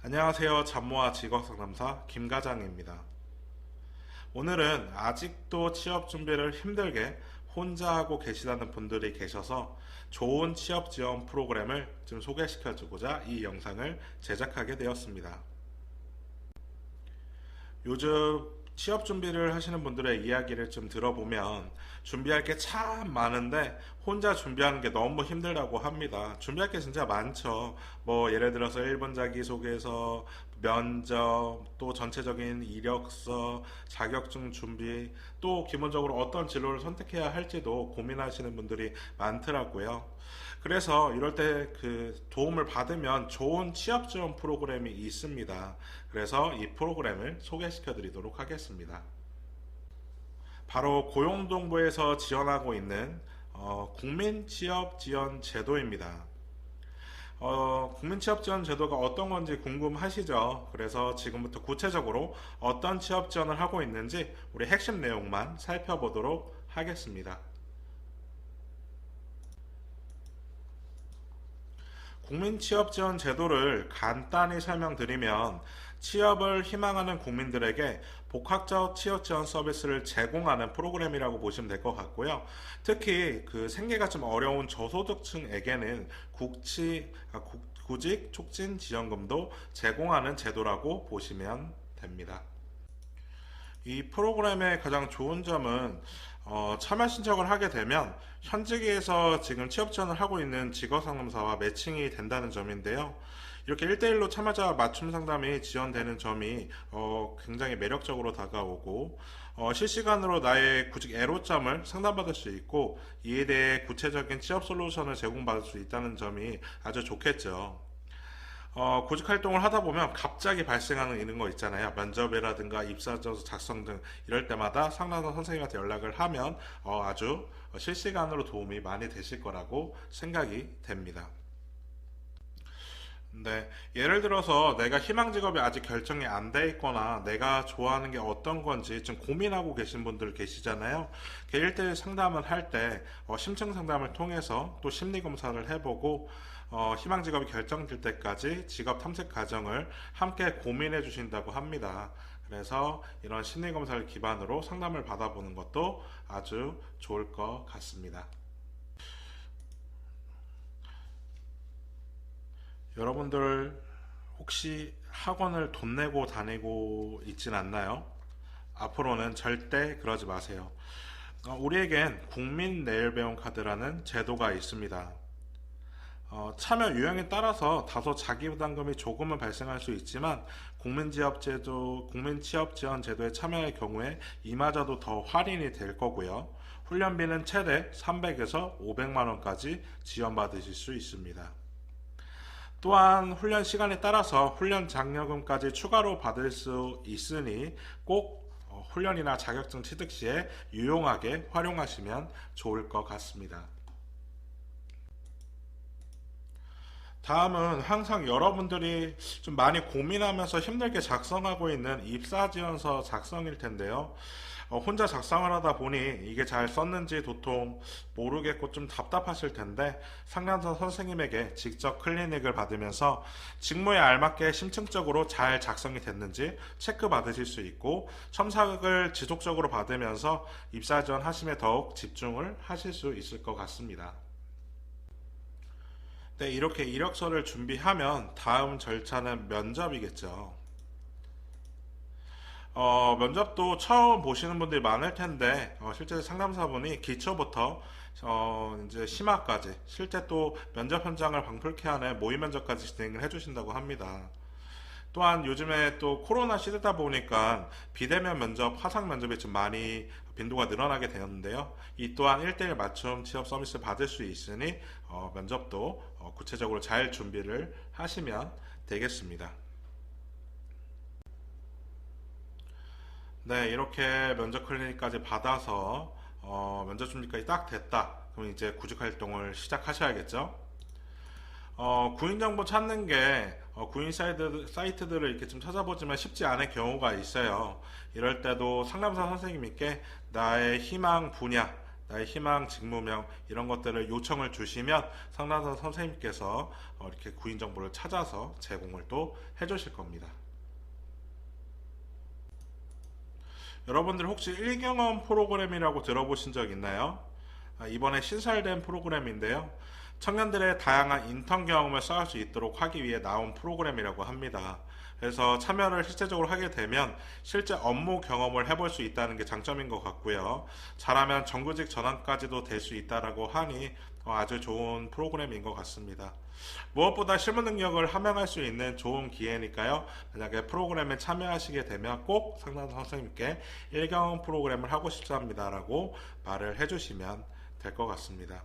안녕하세요. 잡모아 직업상담사 김과장입니다. 오늘은 아직도 취업 준비를 힘들게 혼자 하고 계시다는 분들이 계셔서 좋은 취업 지원 프로그램을 좀 소개시켜 주고자 이 영상을 제작하게 되었습니다. 요즘 취업 준비를 하시는 분들의 이야기를 좀 들어보면 준비할 게 참 많은데 혼자 준비하는 게 너무 힘들다고 합니다. 준비할 게 진짜 많죠. 뭐 예를 들어서 1분 자기소개서, 면접, 또 전체적인 이력서, 자격증 준비, 또 기본적으로 어떤 진로를 선택해야 할지도 고민하시는 분들이 많더라고요. 그래서 이럴 때 그 도움을 받으면 좋은 취업 지원 프로그램이 있습니다. 그래서 이 프로그램을 소개시켜 드리도록 하겠습니다. 바로 고용노동부에서 지원하고 있는 국민취업지원제도입니다. 국민취업지원제도가 어떤 건지 궁금하시죠? 그래서 지금부터 구체적으로 어떤 취업 지원을 하고 있는지 우리 핵심 내용만 살펴보도록 하겠습니다. 국민취업지원 제도를 간단히 설명드리면 취업을 희망하는 국민들에게 복합적 취업 지원 서비스를 제공하는 프로그램이라고 보시면 될 것 같고요. 특히 그 생계가 좀 어려운 저소득층에게는 구직 촉진 지원금도 제공하는 제도라고 보시면 됩니다. 이 프로그램의 가장 좋은 점은 참여 신청을 하게 되면 현직에서 지금 취업 지원을 하고 있는 직업상담사와 매칭이 된다는 점인데요. 이렇게 1대1로 참여자 맞춤 상담이 지원되는 점이 굉장히 매력적으로 다가오고 실시간으로 나의 구직 애로점을 상담받을 수 있고 이에 대해 구체적인 취업 솔루션을 제공받을 수 있다는 점이 아주 좋겠죠. 구직 활동을 하다 보면 갑자기 발생하는 이런 거 있잖아요. 면접이라든가 입사서 작성 등 이럴 때마다 상담사 선생님한테 연락을 하면 아주 실시간으로 도움이 많이 되실 거라고 생각이 됩니다. 네, 예를 들어서 내가 희망 직업이 아직 결정이 안 돼 있거나 내가 좋아하는 게 어떤 건지 좀 고민하고 계신 분들 계시잖아요. 1대1 상담을 할 때 심층 상담을 통해서 또 심리 검사를 해보고 희망 직업이 결정될 때까지 직업 탐색 과정을 함께 고민해 주신다고 합니다. 그래서 이런 심리 검사를 기반으로 상담을 받아보는 것도 아주 좋을 것 같습니다. 여러분들 혹시 학원을 돈 내고 다니고 있진 않나요? 앞으로는 절대 그러지 마세요. 우리에겐 국민 내일 배움 카드라는 제도가 있습니다. 참여 유형에 따라서 다소 자기 부담금이 조금은 발생할 수 있지만 국민취업지원제도에 참여할 경우에 이마저도 더 할인이 될 거고요. 훈련비는 최대 300에서 500만 원까지 지원받으실 수 있습니다. 또한 훈련 시간에 따라서 훈련 장려금까지 추가로 받을 수 있으니 꼭 훈련이나 자격증 취득 시에 유용하게 활용하시면 좋을 것 같습니다. 다음은 항상 여러분들이 좀 많이 고민하면서 힘들게 작성하고 있는 입사지원서 작성일 텐데요. 혼자 작성을 하다 보니 이게 잘 썼는지 도통 모르겠고 좀 답답하실 텐데 상담사 선생님에게 직접 클리닉을 받으면서 직무에 알맞게 심층적으로 잘 작성이 됐는지 체크 받으실 수 있고 첨삭을 지속적으로 받으면서 입사지원 하심에 더욱 집중을 하실 수 있을 것 같습니다. 네, 이렇게 이력서를 준비하면 다음 절차는 면접이겠죠. 면접도 처음 보시는 분들이 많을 텐데 실제 상담사분이 기초부터 이제 심화까지 실제 또 면접 현장을 방불케 하는 모의 면접까지 진행을 해주신다고 합니다. 또한 요즘에 또 코로나 시대다 보니까 비대면 면접, 화상 면접이 좀 많이 빈도가 늘어나게 되었는데요. 이 또한 1대1 맞춤 취업 서비스 받을 수 있으니 면접도 구체적으로 잘 준비를 하시면 되겠습니다. 네, 이렇게 면접 클리닉까지 받아서 면접 준비까지 딱 됐다. 그럼 이제 구직 활동을 시작하셔야겠죠. 구인 정보 찾는 게 구인 사이트들을 이렇게 좀 찾아보지만 쉽지 않은 경우가 있어요. 이럴 때도 상담사 선생님께 나의 희망 분야, 나의 희망, 직무명 이런 것들을 요청을 주시면 상담사 선생님께서 이렇게 구인 정보를 찾아서 제공을 또 해주실 겁니다. 여러분들 혹시 1경험 프로그램이라고 들어보신 적 있나요? 이번에 신설된 프로그램인데요. 청년들의 다양한 인턴 경험을 쌓을 수 있도록 하기 위해 나온 프로그램이라고 합니다. 그래서 참여를 실제적으로 하게 되면 실제 업무 경험을 해볼 수 있다는 게 장점인 것 같고요. 잘하면 정규직 전환까지도 될 수 있다라고 하니 아주 좋은 프로그램인 것 같습니다. 무엇보다 실무 능력을 함양할 수 있는 좋은 기회니까요. 만약에 프로그램에 참여하시게 되면 꼭 상담사 선생님께 1경험 프로그램을 하고 싶습니다 라고 말을 해주시면 될 것 같습니다.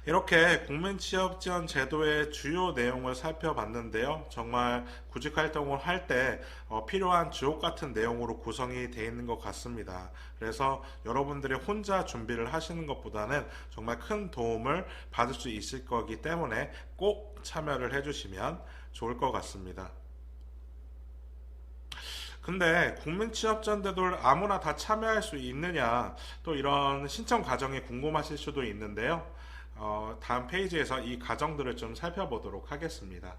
이렇게 국민취업지원 제도의 주요 내용을 살펴봤는데요. 정말 구직활동을 할 때 필요한 주옥 같은 내용으로 구성이 되어 있는 것 같습니다. 그래서 여러분들이 혼자 준비를 하시는 것보다는 정말 큰 도움을 받을 수 있을 거기 때문에 꼭 참여를 해주시면 좋을 것 같습니다. 근데 국민취업지원제도를 아무나 다 참여할 수 있느냐, 또 이런 신청 과정이 궁금하실 수도 있는데요. 다음 페이지에서 이 과정들을 좀 살펴보도록 하겠습니다.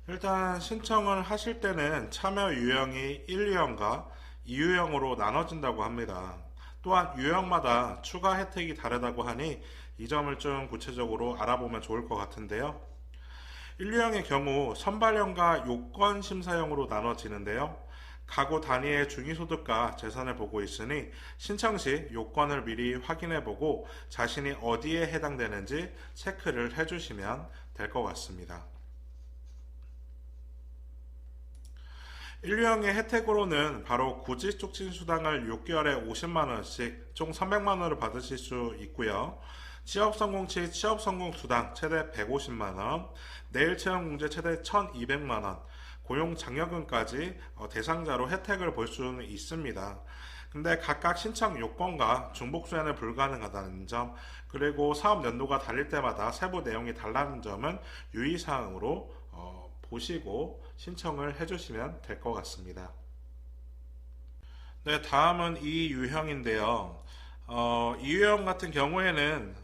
일단 신청을 하실 때는 참여 유형이 1유형과 2유형으로 나눠진다고 합니다. 또한 유형마다 추가 혜택이 다르다고 하니 이 점을 좀 구체적으로 알아보면 좋을 것 같은데요. 1유형의 경우 선발형과 요건심사형으로 나눠지는데요. 가구 단위의 중위소득과 재산을 보고 있으니 신청 시 요건을 미리 확인해보고 자신이 어디에 해당되는지 체크를 해주시면 될 것 같습니다. 1유형의 혜택으로는 바로 구직촉진수당을 6개월에 50만원씩 총 300만원을 받으실 수 있고요. 취업성공시 취업성공수당 최대 150만원, 내일채용공제 최대 1200만원, 고용장려금까지 대상자로 혜택을 볼 수는 있습니다. 근데 각각 신청 요건과 중복수혜는 불가능하다는 점, 그리고 사업 연도가 달릴 때마다 세부 내용이 달라는 점은 유의사항으로 보시고 신청을 해주시면 될 것 같습니다. 네, 다음은 이 유형인데요. 이 유형 같은 경우에는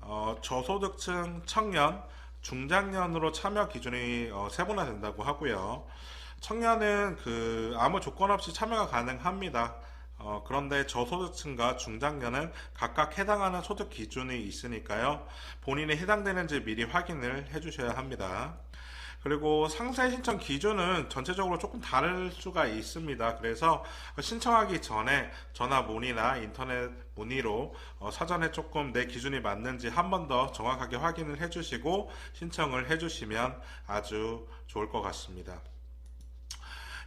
저소득층 청년, 중장년으로 참여 기준이 세분화된다고 하고요. 청년은 아무 조건 없이 참여가 가능합니다. 그런데 저소득층과 중장년은 각각 해당하는 소득 기준이 있으니까요. 본인이 해당되는지 미리 확인을 해주셔야 합니다. 그리고 상세 신청 기준은 전체적으로 조금 다를 수가 있습니다. 그래서 신청하기 전에 전화 문의나 인터넷 문의로 사전에 조금 내 기준이 맞는지 한 번 더 정확하게 확인을 해주시고 신청을 해주시면 아주 좋을 것 같습니다.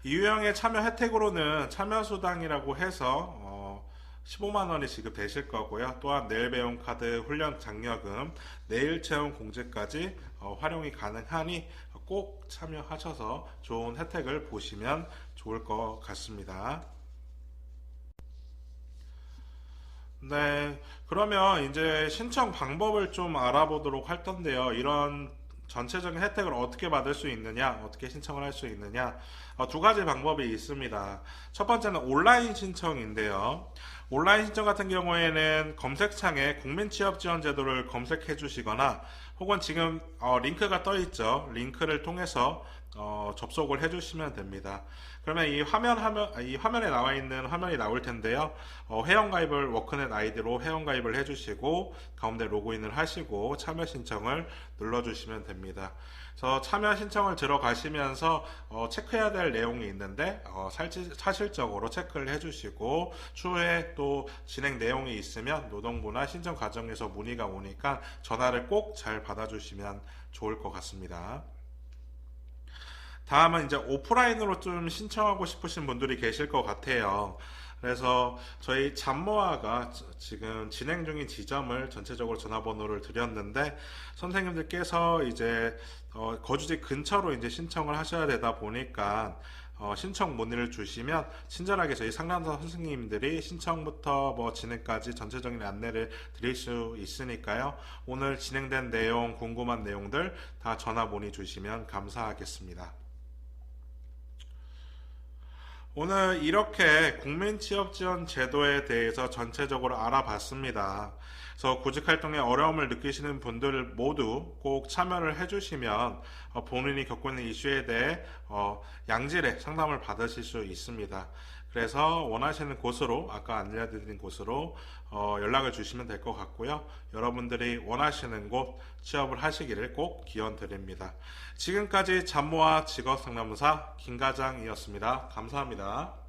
이 유형의 참여 혜택으로는 참여수당이라고 해서 15만원이 지급되실 거고요. 또한 내일배움카드, 훈련장려금, 내일체험 공제까지 활용이 가능하니 꼭 참여하셔서 좋은 혜택을 보시면 좋을 것 같습니다. 네, 그러면 이제 신청 방법을 좀 알아보도록 할 텐데요. 이런 전체적인 혜택을 어떻게 받을 수 있느냐, 어떻게 신청을 할 수 있느냐, 두 가지 방법이 있습니다. 첫 번째는 온라인 신청인데요. 온라인 신청 같은 경우에는 검색창에 국민취업지원제도를 검색해 주시거나 혹은 지금 링크가 떠 있죠. 링크를 통해서 접속을 해 주시면 됩니다. 그러면 이 화면에 나와 있는 화면이 나올 텐데요. 회원가입을 워크넷 아이디로 회원가입을 해 주시고 가운데 로그인을 하시고 참여 신청을 눌러 주시면 됩니다. 그래서 참여 신청을 들어가시면서 체크해야 될 내용이 있는데 사실적으로 체크를 해주시고 추후에 또 진행 내용이 있으면 노동부나 신청 과정에서 문의가 오니까 전화를 꼭 잘 받아주시면 좋을 것 같습니다. 다음은 이제 오프라인으로 좀 신청하고 싶으신 분들이 계실 것 같아요. 그래서 저희 잡모아가 지금 진행 중인 지점을 전체적으로 전화번호를 드렸는데 선생님들께서 이제 거주지 근처로 이제 신청을 하셔야 되다 보니까 신청 문의를 주시면 친절하게 저희 상담사 선생님들이 신청부터 진행까지 전체적인 안내를 드릴 수 있으니까요. 오늘 진행된 내용, 궁금한 내용들 다 전화 문의 주시면 감사하겠습니다. 오늘 이렇게 국민취업지원 제도에 대해서 전체적으로 알아봤습니다. 그래서 구직활동에 어려움을 느끼시는 분들 모두 꼭 참여를 해주시면 본인이 겪고 있는 이슈에 대해 양질의 상담을 받으실 수 있습니다. 그래서 원하시는 곳으로, 아까 알려드린 곳으로 연락을 주시면 될 것 같고요. 여러분들이 원하시는 곳 취업을 하시기를 꼭 기원드립니다. 지금까지 잡모아 직업상담사 김과장이었습니다. 감사합니다.